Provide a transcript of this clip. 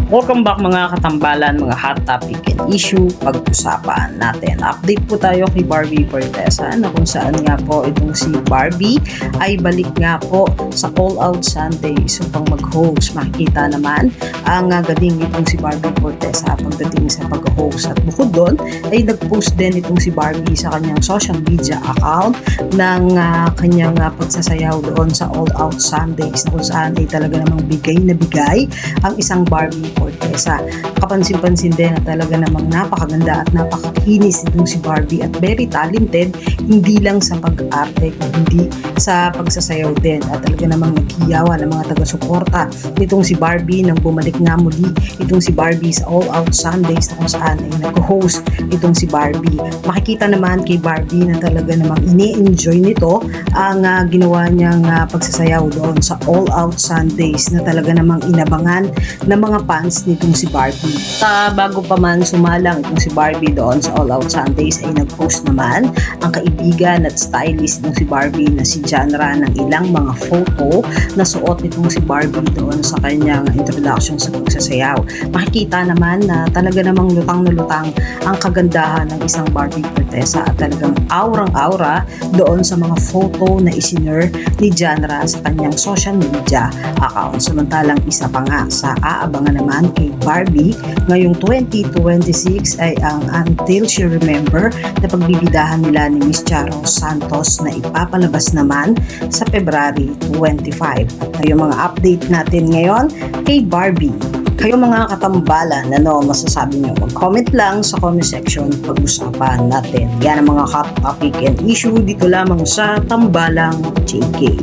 Welcome back mga katambalan, mga hot topic and issue pag-usapan natin. Update po tayo kay Barbie Fortesa na kung saan nga po itong si Barbie ay balik nga po sa All Out Sundays upang mag-host. Makikita naman ang galing itong si Barbie Fortesa pagdating sa pag-host. At bukod doon ay nag-post din itong si Barbie sa kanyang social media account ng kanyang pagsasayaw doon sa All Out Sundays na kung saan ay talaga namang bigay na bigay ang isang Barbie Fortesa. Kapansin-pansin din na talaga namang napakaganda at napakakinis itong si Barbie at very talented, hindi lang sa pag-arte kundi sa pagsasayaw din, at talaga namang naghiyawan ng mga taga-suporta nitong si Barbie nang bumalik nga muli itong si Barbie sa All Out Sundays na kung saan ay nag-host itong si Barbie. Makikita naman kay Barbie na talaga namang ini-enjoy nito ang ginawa niyang pagsasayaw doon sa All Out Sundays na talaga namang inabangan ng mga fans nitong si Barbie. Bago pa man sumalang itong si Barbie doon sa All Out Sundays ay nag-post naman ang kaibigan at stylist nitong si Barbie na si Janra ng ilang mga photo na suot nitong si Barbie doon sa kanyang introduction sa pagsasayaw. Makikita naman na talaga namang lutang na lutang ang kagandahan ng isang Barbie Fortesa at talagang aurang-aura doon sa mga photo na isinure ni Janra sa kanyang social media account. Samantalang isa pa nga sa aabangan naman kay Barbie ngayong 2026 ay ang Until She Remember na pagbibidahan nila ni Miss Charo Santos na ipapalabas naman sa February 25. At yung mga update natin ngayon kay Barbie. Kayo mga katambalan, ano masasabi nyo? Mag-comment lang sa comment section, pag-usapan natin. Yan ang mga hot topic and issue dito lamang sa Tambalang JK.